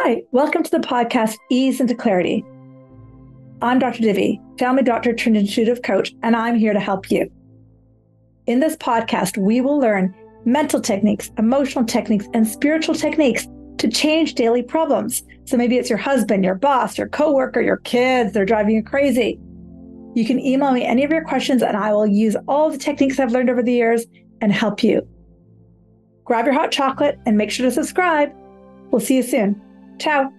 Hi, welcome to the podcast Ease into Clarity. I'm Dr. Divi, family doctor turned intuitive coach, and I'm here to help you. In this podcast, we will learn mental techniques, emotional techniques, and spiritual techniques to change daily problems. So maybe it's your husband, your boss, your coworker, your kids, they're driving you crazy. You can email me any of your questions and I will use all the techniques I've learned over the years and help you. Grab your hot chocolate and make sure to subscribe. We'll see you soon. Ciao.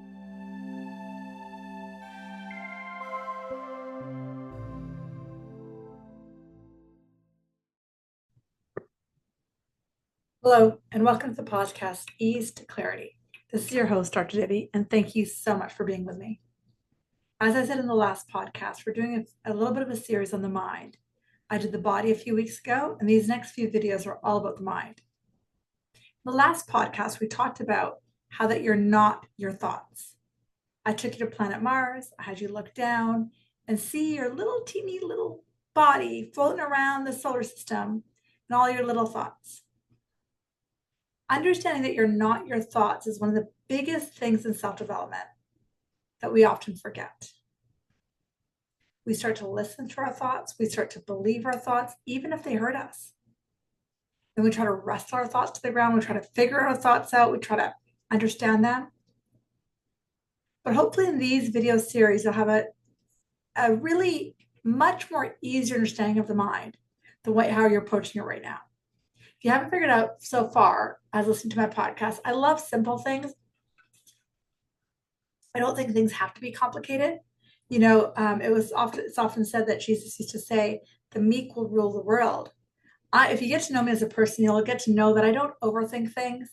Hello, and welcome to the podcast Ease to Clarity. This is your host, Dr. Divi, and thank you so much for being with me. As I said in the last podcast, we're doing a little bit of a series on the mind. I did the body a few weeks ago, and these next few videos are all about the mind. In the last podcast, we talked about how that you're not your thoughts. I took you to planet Mars. I had you look down and see your little teeny little body floating around the solar system and all your little thoughts. Understanding that you're not your thoughts is one of the biggest things in self-development that we often forget. We start to listen to our thoughts. We start to believe our thoughts, even if they hurt us. Then we try to wrestle our thoughts to the ground. We try to figure our thoughts out. We try to understand them. But hopefully in these video series, you'll have a really much more easier understanding of the mind, the way how you're approaching it right now. If you haven't figured out so far as listening to my podcast, I love simple things. I don't think things have to be complicated. You know, it's often said that Jesus used to say, the meek will rule the world. If you get to know me as a person, you'll get to know that I don't overthink things.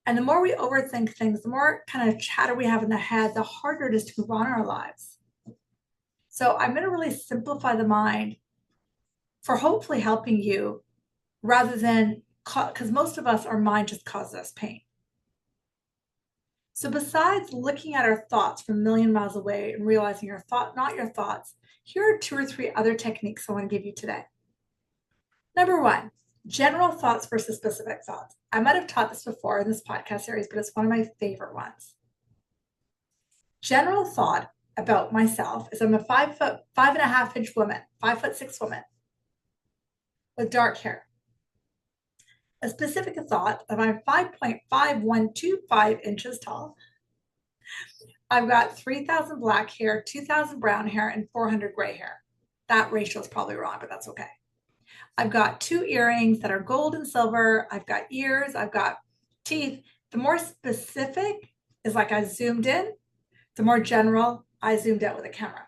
And the more we overthink things, the more kind of chatter we have in the head, the harder it is to move on in our lives. So I'm going to really simplify the mind for hopefully helping you rather than, because most of us, our mind just causes us pain. So besides looking at our thoughts from a million miles away and realizing your thought, not your thoughts, here are 2 or 3 other techniques I want to give you today. Number 1, general thoughts versus specific thoughts. I might have taught this before in this podcast series, but it's one of my favorite ones. General thought about myself is I'm a 5'5" woman, 5'6" woman with dark hair. A specific thought that I'm 5.5125 inches tall. I've got 3,000 black hair, 2,000 brown hair, and 400 gray hair. That ratio is probably wrong, but that's okay. I've got 2 earrings that are gold and silver. I've got ears. I've got teeth. The more specific is like I zoomed in. The more general, I zoomed out with a camera.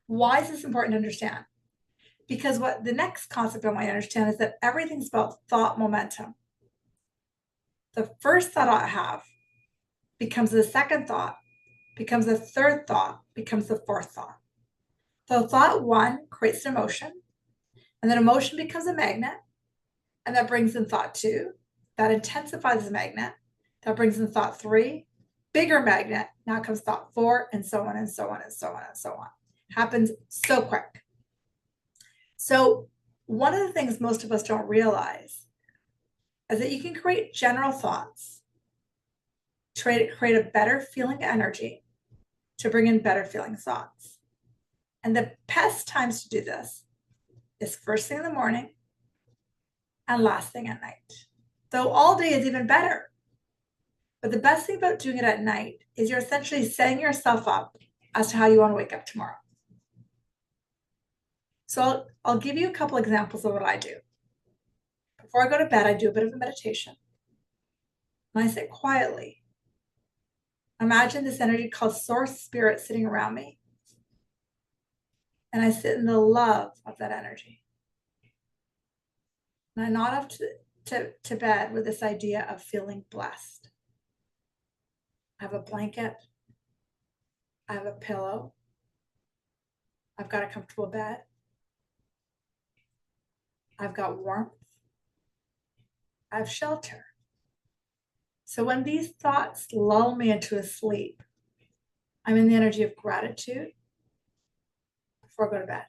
Why is this important to understand? Because what the next concept I want you to understand is that everything's about thought momentum. The first thought I have becomes the second thought, becomes the third thought, becomes the fourth thought. So thought 1 creates an emotion, and then emotion becomes a magnet, and that brings in thought 2, that intensifies the magnet, that brings in thought 3, bigger magnet, now comes thought 4, and so on and so on and so on and so on. Happens so quick. So one of the things most of us don't realize is that you can create general thoughts, create a better feeling energy to bring in better feeling thoughts. And the best times to do this is first thing in the morning and last thing at night. Though all day is even better. But the best thing about doing it at night is you're essentially setting yourself up as to how you want to wake up tomorrow. So I'll give you a couple examples of what I do. Before I go to bed, I do a bit of a meditation. And I sit quietly. Imagine this energy called source spirit sitting around me. And I sit in the love of that energy. And I nod off to bed with this idea of feeling blessed. I have a blanket. I have a pillow. I've got a comfortable bed. I've got warmth. I have shelter. So when these thoughts lull me into a sleep, I'm in the energy of gratitude before I go to bed.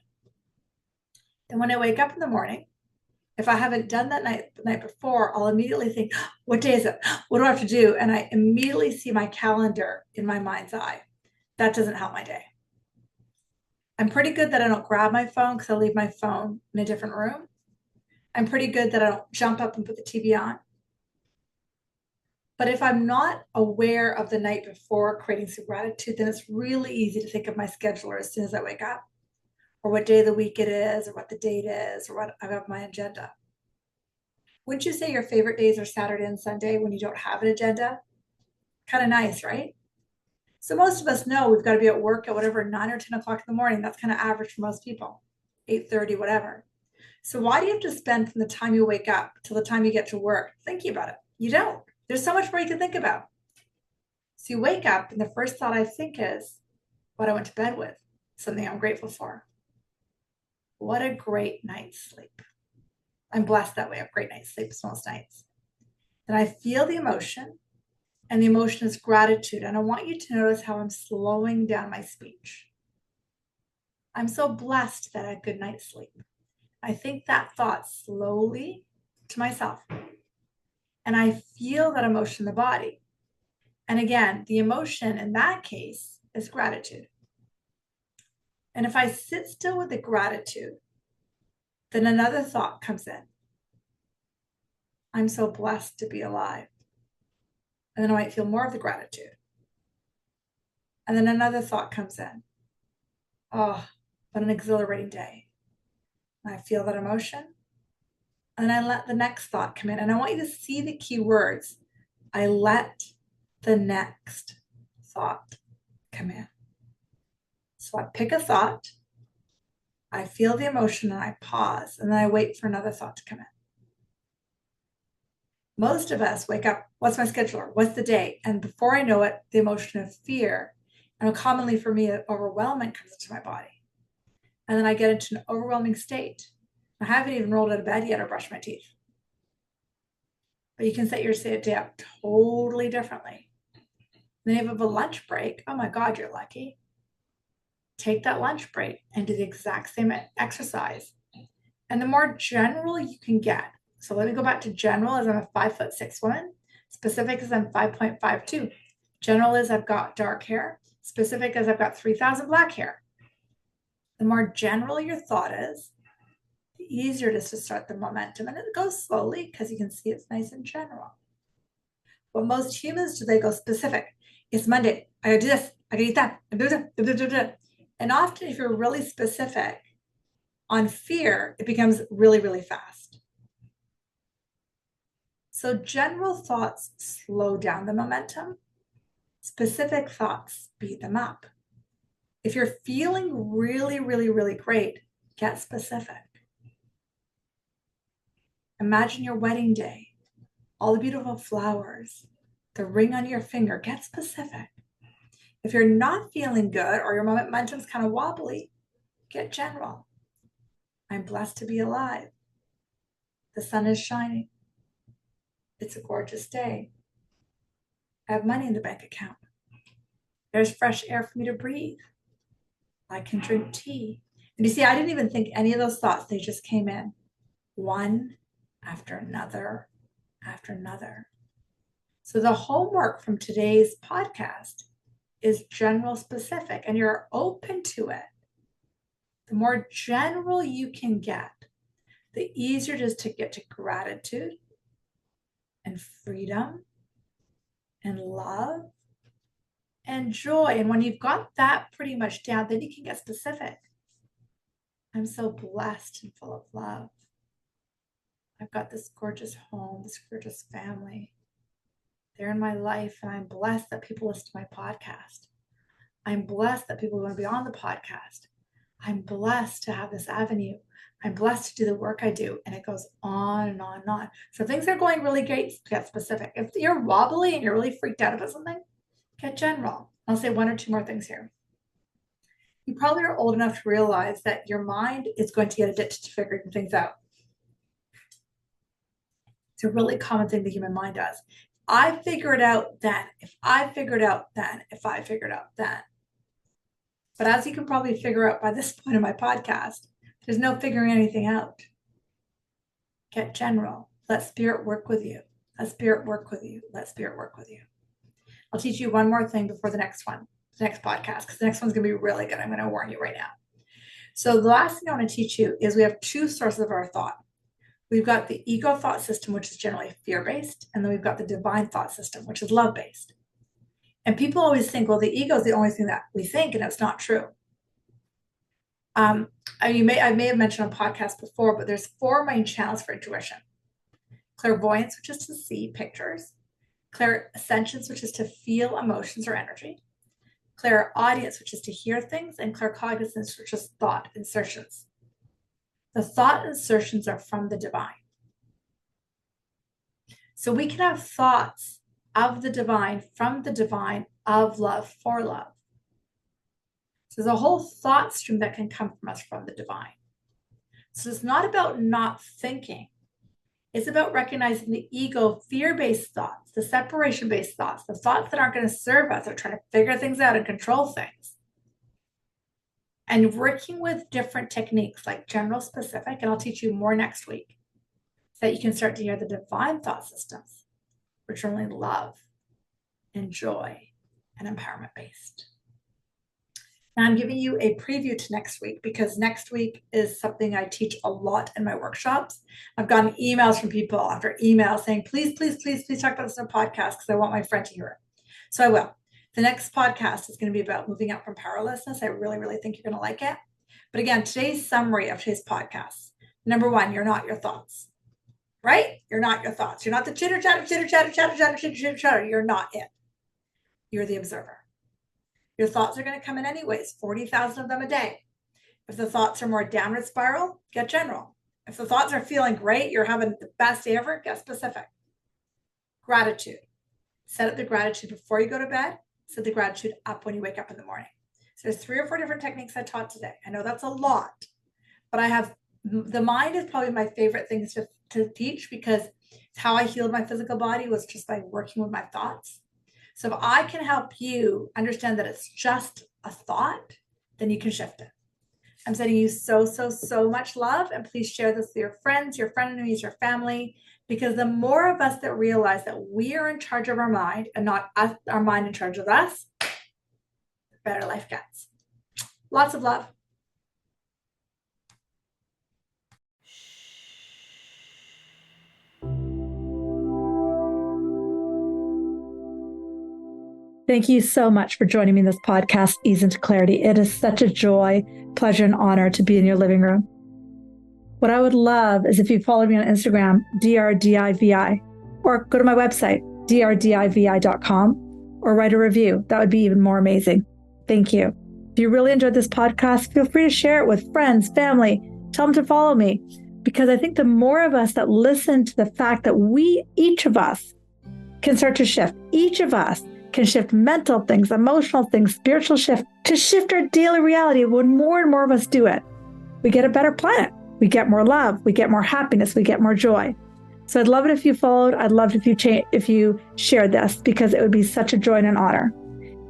Then when I wake up in the morning, If I haven't done that the night before, I'll immediately think, what day is it? What do I have to do? And I immediately see my calendar in my mind's eye. That doesn't help my day. I'm pretty good that I don't grab my phone because I leave my phone in a different room. I'm pretty good that I don't jump up and put the TV on. But if I'm not aware of the night before creating some gratitude, then it's really easy to think of my scheduler as soon as I wake up, or what day of the week it is, or what the date is, or what I have my agenda. Wouldn't you say your favorite days are Saturday and Sunday when you don't have an agenda? Kind of nice, right? So most of us know we've got to be at work at whatever, 9 or 10 o'clock in the morning. That's kind of average for most people, 8:30, whatever. So why do you have to spend from the time you wake up till the time you get to work thinking about it? You don't. There's so much more you can think about. So you wake up and the first thought I think is what I went to bed with, something I'm grateful for. What a great night's sleep. I'm blessed that way. I have great night's sleep most nights. And I feel the emotion, and the emotion is gratitude. And I want you to notice how I'm slowing down my speech. I'm so blessed that I had good night's sleep. I think that thought slowly to myself. And I feel that emotion in the body. And again, the emotion in that case is gratitude. And if I sit still with the gratitude, then another thought comes in. I'm so blessed to be alive. And then I might feel more of the gratitude. And then another thought comes in. Oh, what an exhilarating day. And I feel that emotion. And then I let the next thought come in. And I want you to see the key words. I let the next thought come in. So I pick a thought, I feel the emotion, and I pause, and then I wait for another thought to come in. Most of us wake up, what's my scheduler? What's the day? And before I know it, the emotion of fear, and commonly for me, overwhelming comes into my body. And then I get into an overwhelming state. I haven't even rolled out of bed yet or brushed my teeth. But you can set your day up totally differently. Then if you have a lunch break, oh my God, you're lucky. Take that lunch break and do the exact same exercise. And the more general you can get. So let me go back to general as I'm a 5'6" woman. Specific as I'm 5.52. General is I've got dark hair. Specific as I've got 3,000 black hair. The more general your thought is, the easier it is to start the momentum. And it goes slowly because you can see it's nice and general. But most humans do, they go specific. It's Monday. I gotta do this. I gotta eat that. I do that. And often if you're really specific on fear, it becomes really, really fast. So general thoughts slow down the momentum. Specific thoughts speed them up. If you're feeling really, really, really great, get specific. Imagine your wedding day, all the beautiful flowers, the ring on your finger, get specific. If you're not feeling good or your momentum's kind of wobbly, get general. I'm blessed to be alive. The sun is shining. It's a gorgeous day. I have money in the bank account. There's fresh air for me to breathe. I can drink tea. And you see, I didn't even think any of those thoughts. They just came in one after another after another. So the homework from today's podcast is general specific, and you're open to it. The more general you can get, the easier it is to get to gratitude and freedom and love and joy. And when you've got that pretty much down, then you can get specific. I'm so blessed and full of love. I've got this gorgeous home, this gorgeous family. They're in my life, and I'm blessed that people listen to my podcast. I'm blessed that people want to be on the podcast. I'm blessed to have this avenue. I'm blessed to do the work I do. And it goes on and on and on. So things are going really great, get specific. If you're wobbly and you're really freaked out about something, get general. I'll say one or two more things here. You probably are old enough to realize that your mind is going to get addicted to figuring things out. It's a really common thing the human mind does. I figure it out then. If I figure it out then. If I figure it out then. But as you can probably figure out by this point in my podcast, there's no figuring anything out. Get general. Let spirit work with you. Let spirit work with you. Let spirit work with you. I'll teach you one more thing before the next podcast, because the next one's going to be really good. I'm going to warn you right now. So the last thing I want to teach you is we have two sources of our thought. We've got the ego thought system, which is generally fear-based, and then we've got the divine thought system, which is love-based. And people always think, well, the ego is the only thing that we think, and it's not true. I may have mentioned on podcasts before, but there's 4 main channels for intuition. Clairvoyance, which is to see pictures. Clairsentience, which is to feel emotions or energy. Clairaudience, which is to hear things. And claircognizance, which is thought insertions. The thought insertions are from the divine. So we can have thoughts of the divine, from the divine, of love, for love. So there's a whole thought stream that can come from us from the divine. So it's not about not thinking. It's about recognizing the ego fear-based thoughts, the separation-based thoughts, the thoughts that aren't going to serve us, are trying to figure things out and control things. And working with different techniques like general, specific, and I'll teach you more next week, so that you can start to hear the divine thought systems, which are only love and joy and empowerment-based. Now I'm giving you a preview to next week, because next week is something I teach a lot in my workshops. I've gotten emails from people after emails saying, please, please, please, please talk about this in a podcast, because I want my friend to hear it. So I will. The next podcast is going to be about moving out from powerlessness. I really, really think you're going to like it. But again, today's summary of today's podcast. Number 1, you're not your thoughts, right? You're not your thoughts. You're not the chitter, chatter, chitter, chatter, chatter, chatter, chitter, chitter, chatter. You're not it. You're the observer. Your thoughts are going to come in anyways, 40,000 of them a day. If the thoughts are more downward spiral, get general. If the thoughts are feeling great, you're having the best day ever, get specific. Gratitude. Set up the gratitude before you go to bed. Set the gratitude up when you wake up in the morning. So there's 3 or 4 different techniques I taught today. I know that's a lot, but the mind is probably my favorite things to teach, because it's how I healed my physical body, was just by working with my thoughts. So if I can help you understand that it's just a thought, then you can shift it. I'm sending you so, so, so much love, and please share this with your friends, your frenemies, your family, because the more of us that realize that we are in charge of our mind and not us, our mind in charge of us, the better life gets. Lots of love. Thank you so much for joining me in this podcast, Ease into Clarity. It is such a joy, pleasure, and honor to be in your living room. What I would love is if you follow me on Instagram, DRDIVI, or go to my website, drdivi.com, or write a review. That would be even more amazing. Thank you. If you really enjoyed this podcast, feel free to share it with friends, family. Tell them to follow me, because I think the more of us that listen to the fact that each of us can start to shift, each of us can shift mental things, emotional things, spiritual shift, to shift our daily reality. When more and more of us do it, we get a better planet. We get more love. We get more happiness. We get more joy. So I'd love it if you followed. I'd love it if you shared this, because it would be such a joy and an honor.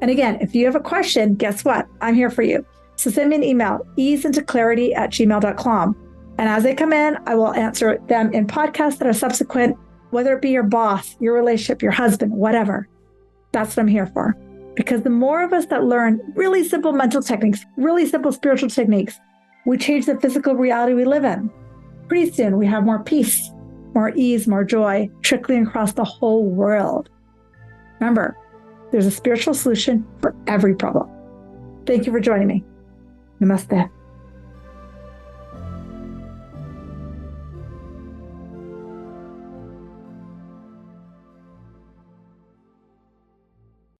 And again, if you have a question, guess what? I'm here for you. So send me an email, easeintoclarity@gmail.com. And as they come in, I will answer them in podcasts that are subsequent, whether it be your boss, your relationship, your husband, whatever. That's what I'm here for. Because the more of us that learn really simple mental techniques, really simple spiritual techniques, we change the physical reality we live in. Pretty soon we have more peace, more ease, more joy, trickling across the whole world. Remember, there's a spiritual solution for every problem. Thank you for joining me. Namaste.